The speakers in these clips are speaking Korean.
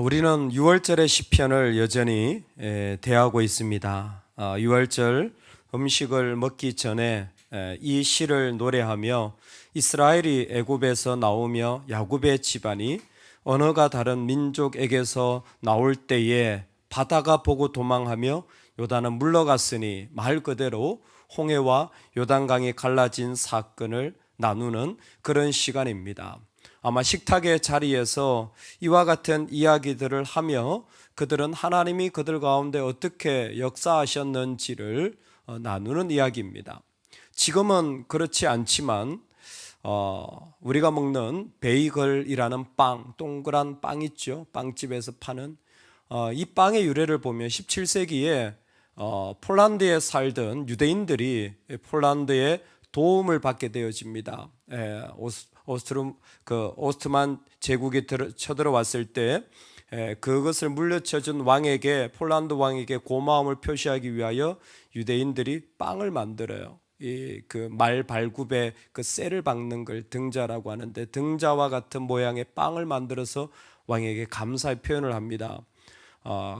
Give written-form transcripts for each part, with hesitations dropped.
우리는 6월절의 시편을 여전히 대하고 있습니다. 6월절 음식을 먹기 전에 이 시를 노래하며 이스라엘이 애굽에서 나오며 야곱의 집안이 언어가 다른 민족에게서 나올 때에 바다가 보고 도망하며 요단은 물러갔으니 말 그대로 홍해와 요단강이 갈라진 사건을 나누는 그런 시간입니다. 아마 식탁의 자리에서 이와 같은 이야기들을 하며 그들은 하나님이 그들 가운데 어떻게 역사하셨는지를 나누는 이야기입니다. 지금은 그렇지 않지만 우리가 먹는 베이글이라는 빵, 동그란 빵 있죠. 빵집에서 파는 이 빵의 유래를 보면 17세기에 폴란드에 살던 유대인들이 폴란드에 도움을 받게 되어집니다. 오스트만 제국이 쳐들어왔을 때 그것을 물려쳐준 왕에게, 폴란드 왕에게 고마움을 표시하기 위하여 유대인들이 빵을 만들어요. 그 말 발굽에 그 쇠를 박는 걸 등자라고 하는데, 등자와 같은 모양의 빵을 만들어서 왕에게 감사의 표현을 합니다.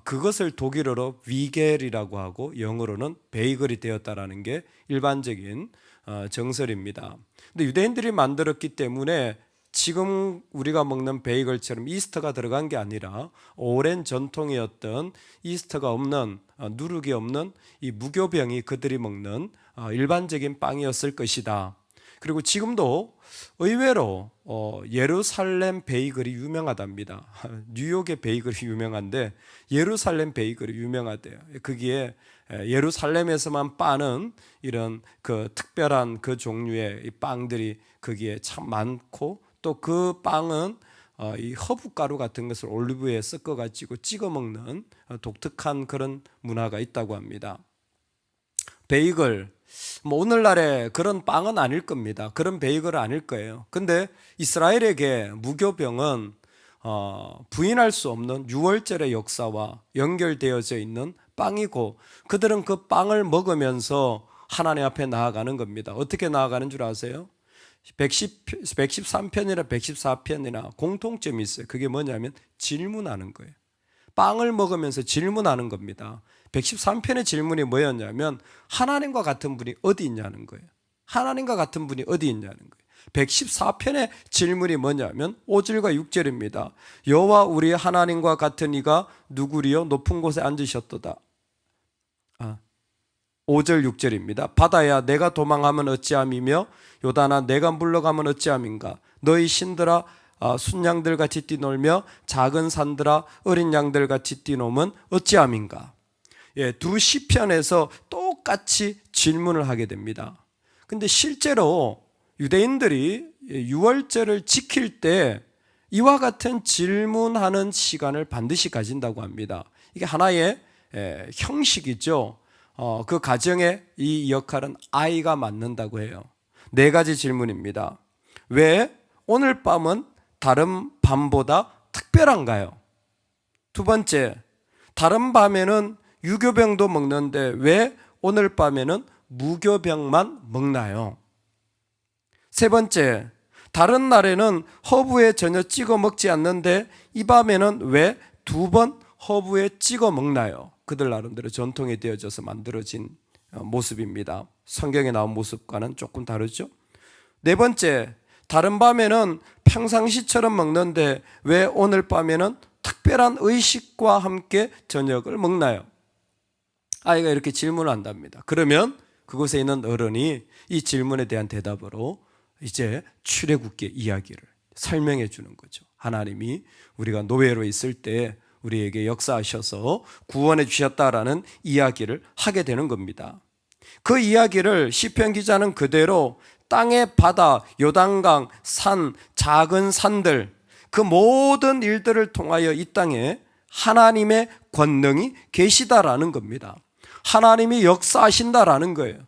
그것을 독일어로 위겔이라고 하고 영어로는 베이글이 되었다라는 게 일반적인 정설입니다. 근데 유대인들이 만들었기 때문에 지금 우리가 먹는 베이글처럼 이스트가 들어간 게 아니라 오랜 전통이었던 이스트가 없는, 누룩이 없는 이 무교병이 그들이 먹는 일반적인 빵이었을 것이다. 그리고 지금도 의외로 예루살렘 베이글이 유명하답니다. 뉴욕의 베이글이 유명한데 예루살렘 베이글이 유명하대요. 거기에 예루살렘에서만 빠는 이런 그 특별한 그 종류의 빵들이 거기에 참 많고, 또 그 빵은 이 허브가루 같은 것을 올리브유에 섞어가지고 찍어 먹는 독특한 그런 문화가 있다고 합니다. 베이글, 오늘날에 그런 빵은 아닐 겁니다. 그런 베이글은 아닐 거예요. 근데 이스라엘에게 무교병은 부인할 수 없는 6월절의 역사와 연결되어져 있는 빵이고, 그들은 그 빵을 먹으면서 하나님 앞에 나아가는 겁니다. 어떻게 나아가는 줄 아세요? 113편이나 114편이나 공통점이 있어요. 그게 뭐냐면 질문하는 거예요. 빵을 먹으면서 질문하는 겁니다. 113편의 질문이 뭐였냐면 하나님과 같은 분이 어디 있냐는 거예요. 하나님과 같은 분이 어디 있냐는 거예요. 114편의 질문이 뭐냐면 5절과 6절입니다. 여호와 우리 하나님과 같은 이가 누구리요? 높은 곳에 앉으셨도다. 5절 6절입니다. 바다야 내가 도망하면 어찌함이며 요단아 내가 물러가면 어찌함인가. 너희 신들아 순양들 같이 뛰놀며 작은 산들아 어린 양들 같이 뛰노면 어찌함인가. 두 시편에서 똑같이 질문을 하게 됩니다. 근데 실제로 유대인들이 6월절을 지킬 때 이와 같은 질문하는 시간을 반드시 가진다고 합니다. 이게 하나의 형식이죠. 그 가정의 이 역할은 아이가 맡는다고 해요. 4가지 질문입니다. 왜 오늘 밤은 다른 밤보다 특별한가요? 두 번째, 다른 밤에는 유교병도 먹는데 왜 오늘 밤에는 무교병만 먹나요? 세 번째, 다른 날에는 허브에 전혀 찍어 먹지 않는데 이 밤에는 왜 2번 허브에 찍어 먹나요? 그들 나름대로 전통이 되어져서 만들어진 모습입니다. 성경에 나온 모습과는 조금 다르죠. 네 번째, 다른 밤에는 평상시처럼 먹는데 왜 오늘 밤에는 특별한 의식과 함께 저녁을 먹나요? 아이가 이렇게 질문을 한답니다. 그러면 그곳에 있는 어른이 이 질문에 대한 대답으로 이제 출애굽기 이야기를 설명해 주는 거죠. 하나님이 우리가 노예로 있을 때 우리에게 역사하셔서 구원해 주셨다라는 이야기를 하게 되는 겁니다. 그 이야기를 시편 기자는 그대로 땅의 바다, 요단강, 산, 작은 산들, 그 모든 일들을 통하여 이 땅에 하나님의 권능이 계시다라는 겁니다. 하나님이 역사하신다라는 거예요.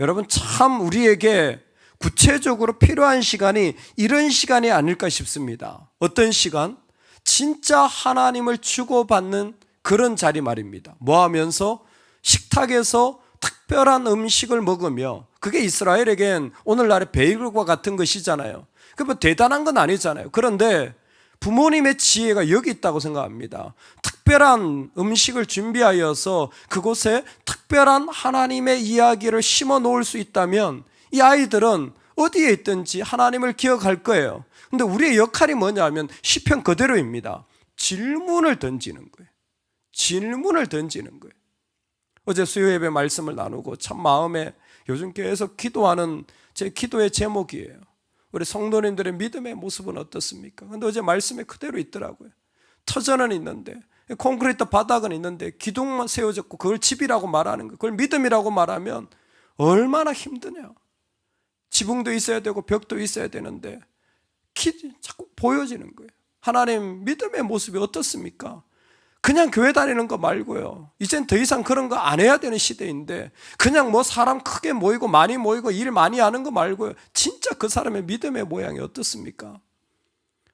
여러분, 참 우리에게 구체적으로 필요한 시간이 이런 시간이 아닐까 싶습니다. 어떤 시간? 진짜 하나님을 주고받는 그런 자리 말입니다. 뭐 하면서? 식탁에서 특별한 음식을 먹으며, 그게 이스라엘에겐 오늘날의 베이글과 같은 것이잖아요. 그 뭐 대단한 건 아니잖아요. 그런데 부모님의 지혜가 여기 있다고 생각합니다. 특별한 음식을 준비하여서 그곳에 특별한 하나님의 이야기를 심어 놓을 수 있다면 이 아이들은 어디에 있든지 하나님을 기억할 거예요. 근데 우리의 역할이 뭐냐면 시편 그대로입니다. 질문을 던지는 거예요. 질문을 던지는 거예요. 어제 수요예배 말씀을 나누고 참 마음에 요즘 계속 기도하는 제 기도의 제목이에요. 우리 성도님들의 믿음의 모습은 어떻습니까? 근데 어제 말씀에 그대로 있더라고요. 터전은 있는데, 콘크리트 바닥은 있는데 기둥만 세워졌고 그걸 집이라고 말하는 거, 그걸 믿음이라고 말하면 얼마나 힘드냐. 지붕도 있어야 되고 벽도 있어야 되는데 자꾸 보여지는 거예요. 하나님 믿음의 모습이 어떻습니까? 그냥 교회 다니는 거 말고요. 이젠 더 이상 그런 거 안 해야 되는 시대인데 그냥 뭐 사람 크게 모이고 많이 모이고 일 많이 하는 거 말고요. 진짜 그 사람의 믿음의 모양이 어떻습니까?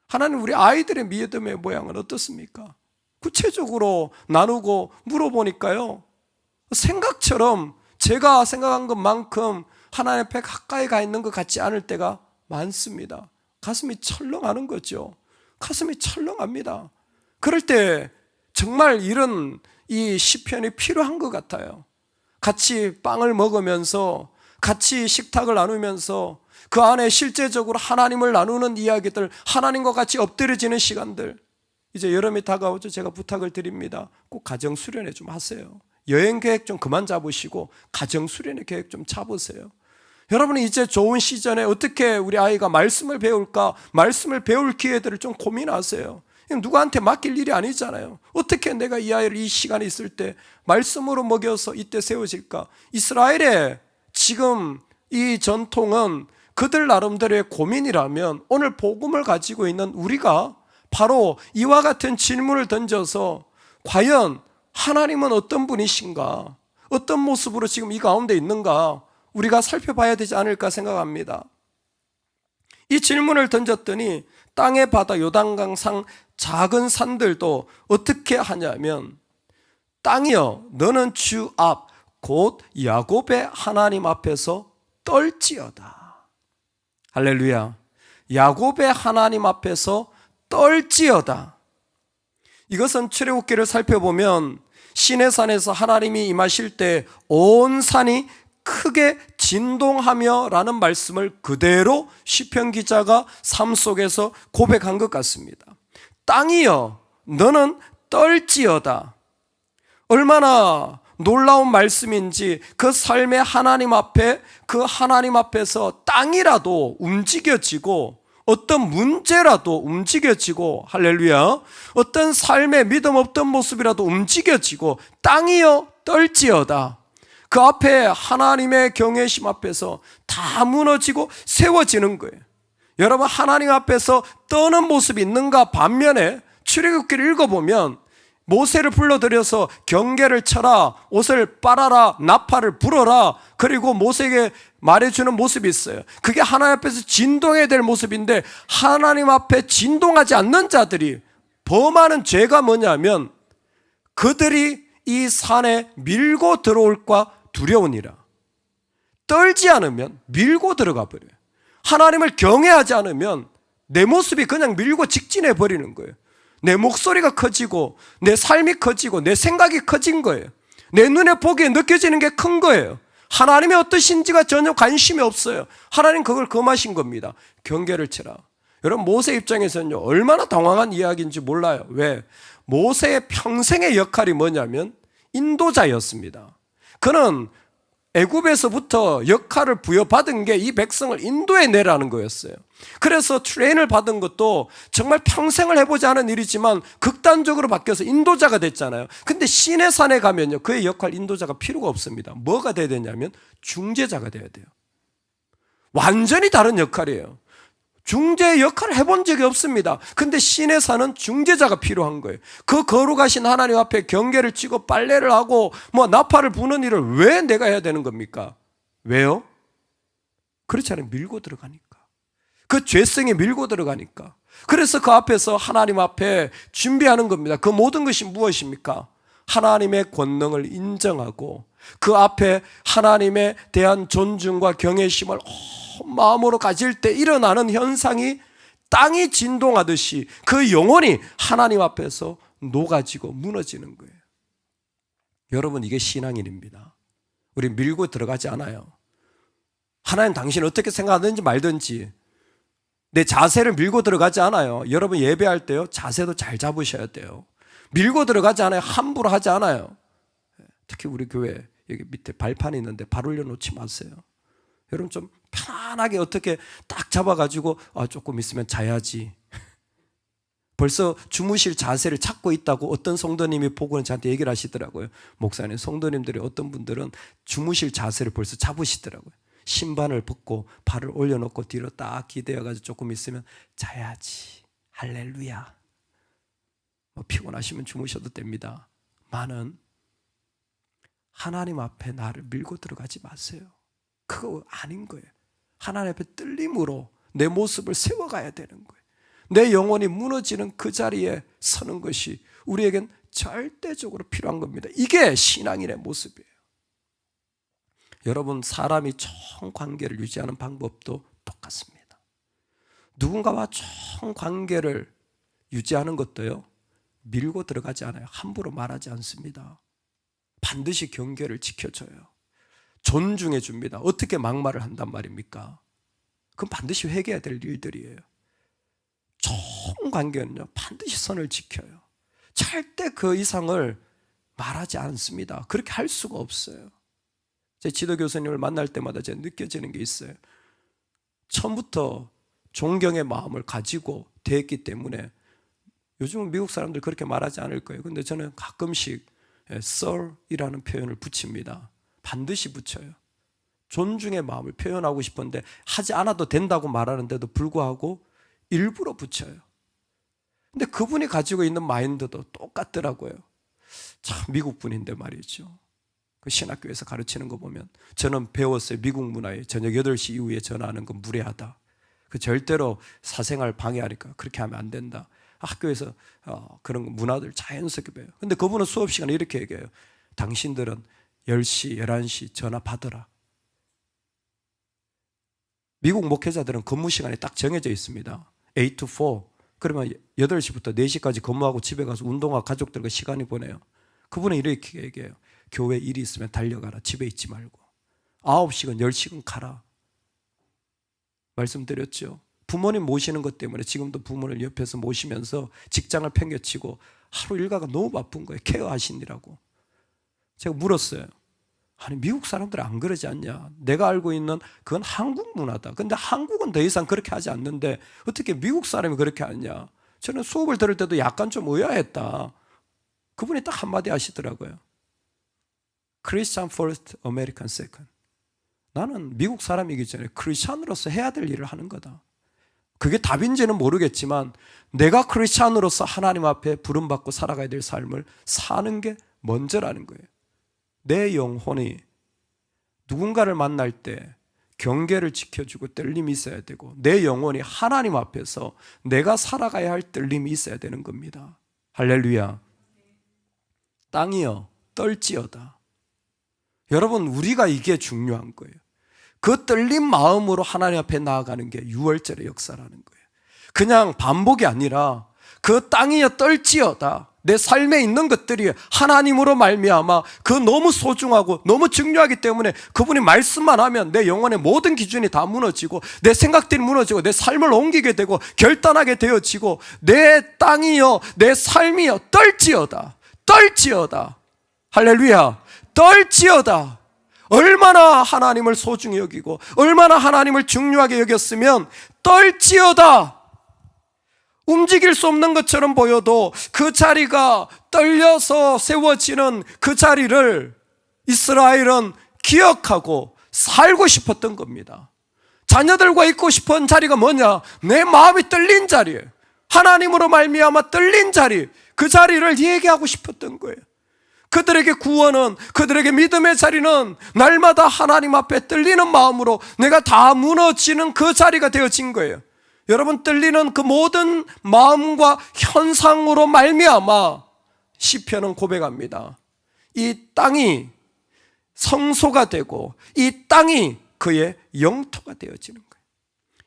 하나님 우리 아이들의 믿음의 모양은 어떻습니까? 구체적으로 나누고 물어보니까요. 생각처럼 제가 생각한 것만큼 하나님 앞에 가까이 가 있는 것 같지 않을 때가 많습니다. 가슴이 철렁하는 거죠. 가슴이 철렁합니다. 그럴 때 정말 이런 이 시편이 필요한 것 같아요. 같이 빵을 먹으면서 같이 식탁을 나누면서 그 안에 실제적으로 하나님을 나누는 이야기들, 하나님과 같이 엎드려지는 시간들. 이제 여름이 다가오죠. 제가 부탁을 드립니다. 꼭 가정 수련회 좀 하세요. 여행 계획 좀 그만 잡으시고 가정 수련회 계획 좀 잡으세요. 여러분은 이제 좋은 시즌에 어떻게 우리 아이가 말씀을 배울까? 말씀을 배울 기회들을 좀 고민하세요. 누구한테 맡길 일이 아니잖아요. 어떻게 내가 이 아이를 이 시간에 있을 때 말씀으로 먹여서 이때 세워질까? 이스라엘의 지금 이 전통은 그들 나름대로의 고민이라면 오늘 복음을 가지고 있는 우리가 바로 이와 같은 질문을 던져서 과연 하나님은 어떤 분이신가? 어떤 모습으로 지금 이 가운데 있는가? 우리가 살펴봐야 되지 않을까 생각합니다. 이 질문을 던졌더니 땅의 바다 요단강상 작은 산들도 어떻게 하냐면 땅이여 너는 주 앞 곧 야곱의 하나님 앞에서 떨지어다. 할렐루야. 야곱의 하나님 앞에서 떨지어다. 이것은 출애굽기를 살펴보면 시내산에서 하나님이 임하실 때 온 산이 크게 진동하며 라는 말씀을 그대로 시편 기자가 삶 속에서 고백한 것 같습니다. 땅이여 너는 떨지어다. 얼마나 놀라운 말씀인지 그 삶의 하나님 앞에 그 하나님 앞에서 땅이라도 움직여지고 어떤 문제라도 움직여지고 할렐루야 어떤 삶의 믿음 없던 모습이라도 움직여지고 땅이여 떨지어다. 그 앞에 하나님의 경외심 앞에서 다 무너지고 세워지는 거예요. 여러분 하나님 앞에서 떠는 모습이 있는가? 반면에 출애굽기를 읽어보면 모세를 불러들여서 경계를 쳐라, 옷을 빨아라, 나팔을 불어라, 그리고 모세에게 말해주는 모습이 있어요. 그게 하나님 앞에서 진동해야 될 모습인데 하나님 앞에 진동하지 않는 자들이 범하는 죄가 뭐냐면 그들이 이 산에 밀고 들어올까 두려우니라. 떨지 않으면 밀고 들어가 버려요. 하나님을 경외하지 않으면 내 모습이 그냥 밀고 직진해 버리는 거예요. 내 목소리가 커지고 내 삶이 커지고 내 생각이 커진 거예요. 내 눈에 보기에 느껴지는 게 큰 거예요. 하나님이 어떠신지가 전혀 관심이 없어요. 하나님 그걸 금하신 겁니다. 경계를 치라. 여러분 모세 입장에서는요 얼마나 당황한 이야기인지 몰라요. 왜? 모세의 평생의 역할이 뭐냐면 인도자였습니다. 그는 애굽에서부터 역할을 부여받은 게 이 백성을 인도해내라는 거였어요. 그래서 트레인을 받은 것도 정말 평생을 해보지 않은 일이지만 극단적으로 바뀌어서 인도자가 됐잖아요. 근데 시내산에 가면요 그의 역할 인도자가 필요가 없습니다. 뭐가 돼야 되냐면 중재자가 돼야 돼요. 완전히 다른 역할이에요. 중재의 역할을 해본 적이 없습니다. 근데 시내산은 중재자가 필요한 거예요. 그 거룩하신 하나님 앞에 경계를 치고 빨래를 하고 뭐 나팔을 부는 일을 왜 내가 해야 되는 겁니까? 왜요? 그렇지 않으면 밀고 들어가니까. 그 죄성에 밀고 들어가니까. 그래서 그 앞에서 하나님 앞에 준비하는 겁니다. 그 모든 것이 무엇입니까? 하나님의 권능을 인정하고 그 앞에 하나님에 대한 존중과 경외심을 온 마음으로 가질 때 일어나는 현상이 땅이 진동하듯이 그 영혼이 하나님 앞에서 녹아지고 무너지는 거예요. 여러분, 이게 신앙인입니다. 우리 밀고 들어가지 않아요. 하나님 당신 어떻게 생각하든지 말든지 내 자세를 밀고 들어가지 않아요. 여러분 예배할 때요, 자세도 잘 잡으셔야 돼요. 밀고 들어가지 않아요. 함부로 하지 않아요. 특히 우리 교회 여기 밑에 발판이 있는데 발 올려놓지 마세요. 여러분 좀 편안하게 어떻게 딱 잡아가지고 조금 있으면 자야지. 벌써 주무실 자세를 찾고 있다고 어떤 성도님이 보고는 저한테 얘기를 하시더라고요. 목사님, 성도님들이 어떤 분들은 주무실 자세를 벌써 잡으시더라고요. 신발을 벗고 발을 올려놓고 뒤로 딱 기대어가지고 조금 있으면 자야지. 할렐루야. 피곤하시면 주무셔도 됩니다. 많은 하나님 앞에 나를 밀고 들어가지 마세요. 그거 아닌 거예요. 하나님 앞에 떨림으로 내 모습을 세워가야 되는 거예요. 내 영혼이 무너지는 그 자리에 서는 것이 우리에겐 절대적으로 필요한 겁니다. 이게 신앙인의 모습이에요. 여러분, 사람이 총 관계를 유지하는 방법도 똑같습니다. 누군가와 총 관계를 유지하는 것도요, 밀고 들어가지 않아요. 함부로 말하지 않습니다. 반드시 경계를 지켜줘요. 존중해 줍니다. 어떻게 막말을 한단 말입니까? 그건 반드시 회개해야 될 일들이에요. 총 관계는요, 반드시 선을 지켜요. 절대 그 이상을 말하지 않습니다. 그렇게 할 수가 없어요. 제 지도 교수님을 만날 때마다 제가 느껴지는 게 있어요. 처음부터 존경의 마음을 가지고 대했기 때문에 요즘은 미국 사람들 그렇게 말하지 않을 거예요. 근데 저는 가끔씩 sir이라는 표현을 붙입니다. 반드시 붙여요. 존중의 마음을 표현하고 싶은데 하지 않아도 된다고 말하는데도 불구하고 일부러 붙여요. 근데 그분이 가지고 있는 마인드도 똑같더라고요. 참 미국 분인데 말이죠. 그 신학교에서 가르치는 거 보면 저는 배웠어요. 미국 문화에 저녁 8시 이후에 전화하는 건 무례하다. 그 절대로 사생활 방해하니까 그렇게 하면 안 된다. 학교에서 그런 문화들 자연스럽게 배워요. 근데 그분은 수업 시간에 이렇게 얘기해요. 당신들은 10시, 11시 전화 받아라. 미국 목회자들은 근무 시간이 딱 정해져 있습니다. 8 to 4. 그러면 8시부터 4시까지 근무하고 집에 가서 운동하고 가족들과 시간이 보내요. 그분은 이렇게 얘기해요. 교회 일이 있으면 달려가라. 집에 있지 말고. 9시간, 10시간 가라. 말씀드렸죠. 부모님 모시는 것 때문에 지금도 부모를 옆에서 모시면서 직장을 팽개치고 하루 일과가 너무 바쁜 거예요. 케어하시느라고. 제가 물었어요. 아니 미국 사람들 안 그러지 않냐? 내가 알고 있는 그건 한국 문화다. 근데 한국은 더 이상 그렇게 하지 않는데 어떻게 미국 사람이 그렇게 하냐? 저는 수업을 들을 때도 약간 좀 의아했다. 그분이 딱 한마디 하시더라고요. Christian first, American second. 나는 미국 사람이기 전에 크리스찬으로서 해야 될 일을 하는 거다. 그게 답인지는 모르겠지만 내가 크리스찬으로서 하나님 앞에 부름받고 살아가야 될 삶을 사는 게 먼저라는 거예요. 내 영혼이 누군가를 만날 때 경계를 지켜주고 떨림이 있어야 되고 내 영혼이 하나님 앞에서 내가 살아가야 할 떨림이 있어야 되는 겁니다. 할렐루야. 땅이여 떨지어다. 여러분, 우리가 이게 중요한 거예요. 그 떨린 마음으로 하나님 앞에 나아가는 게 유월절의 역사라는 거예요. 그냥 반복이 아니라 그 땅이여 떨지어다. 내 삶에 있는 것들이 하나님으로 말미암아 그 너무 소중하고 너무 중요하기 때문에 그분이 말씀만 하면 내 영혼의 모든 기준이 다 무너지고 내 생각들이 무너지고 내 삶을 옮기게 되고 결단하게 되어지고 내 땅이여 내 삶이여 떨지어다. 떨지어다. 할렐루야. 떨지어다. 얼마나 하나님을 소중히 여기고 얼마나 하나님을 중요하게 여겼으면 떨지어다. 움직일 수 없는 것처럼 보여도 그 자리가 떨려서 세워지는 그 자리를 이스라엘은 기억하고 살고 싶었던 겁니다. 자녀들과 있고 싶은 자리가 뭐냐? 내 마음이 떨린 자리예요. 하나님으로 말미암아 떨린 자리, 그 자리를 얘기하고 싶었던 거예요. 그들에게 구원은, 그들에게 믿음의 자리는 날마다 하나님 앞에 떨리는 마음으로 내가 다 무너지는 그 자리가 되어진 거예요. 여러분, 떨리는 그 모든 마음과 현상으로 말미암아 시편은 고백합니다. 이 땅이 성소가 되고 이 땅이 그의 영토가 되어지는 거예요.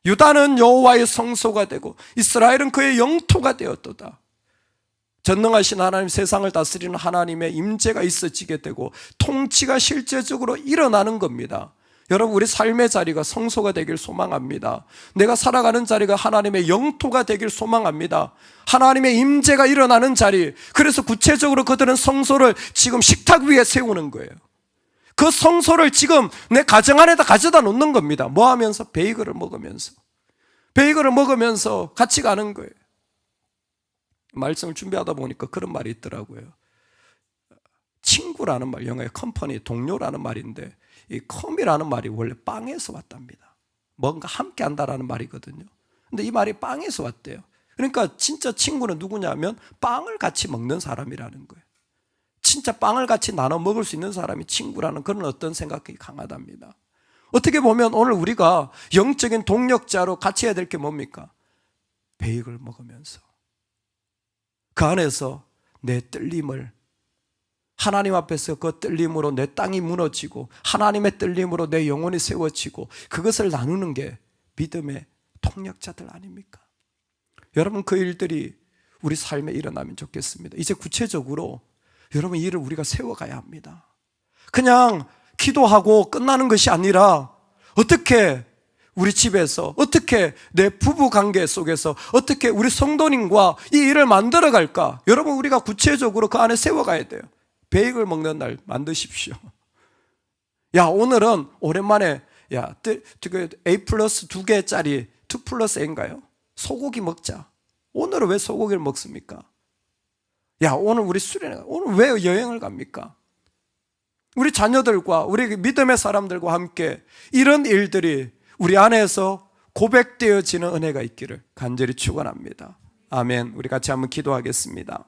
유다는 여호와의 성소가 되고 이스라엘은 그의 영토가 되었도다. 전능하신 하나님, 세상을 다스리는 하나님의 임재가 있어지게 되고 통치가 실제적으로 일어나는 겁니다. 여러분, 우리 삶의 자리가 성소가 되길 소망합니다. 내가 살아가는 자리가 하나님의 영토가 되길 소망합니다. 하나님의 임재가 일어나는 자리. 그래서 구체적으로 그들은 성소를 지금 식탁 위에 세우는 거예요. 그 성소를 지금 내 가정 안에다 가져다 놓는 겁니다. 뭐 하면서? 베이글을 먹으면서. 베이글을 먹으면서 같이 가는 거예요. 말씀을 준비하다 보니까 그런 말이 있더라고요. 친구라는 말, 영어의 컴퍼니, 동료라는 말인데 이 컴이라는 말이 원래 빵에서 왔답니다. 뭔가 함께 한다라는 말이거든요. 근데 이 말이 빵에서 왔대요. 그러니까 진짜 친구는 누구냐면 빵을 같이 먹는 사람이라는 거예요. 진짜 빵을 같이 나눠 먹을 수 있는 사람이 친구라는 그런 어떤 생각이 강하답니다. 어떻게 보면 오늘 우리가 영적인 동력자로 같이 해야 될 게 뭡니까? 베이글 먹으면서 그 안에서 내 떨림을, 하나님 앞에서 그 떨림으로 내 땅이 무너지고 하나님의 떨림으로 내 영혼이 세워지고 그것을 나누는 게 믿음의 통역자들 아닙니까? 여러분, 그 일들이 우리 삶에 일어나면 좋겠습니다. 이제 구체적으로 여러분, 이 일을 우리가 세워가야 합니다. 그냥 기도하고 끝나는 것이 아니라 어떻게 우리 집에서, 어떻게 내 부부 관계 속에서 어떻게 우리 성도님과 이 일을 만들어 갈까? 여러분, 우리가 구체적으로 그 안에 세워가야 돼요. 베이글 먹는 날 만드십시오. 야, 오늘은 오랜만에 A 플러스 2개짜리 2 플러스 A인가요? 소고기 먹자. 오늘은 왜 소고기를 먹습니까? 야, 오늘 우리 수련회, 오늘 왜 여행을 갑니까? 우리 자녀들과 우리 믿음의 사람들과 함께 이런 일들이 우리 안에서 고백되어지는 은혜가 있기를 간절히 축원합니다. 아멘. 우리 같이 한번 기도하겠습니다.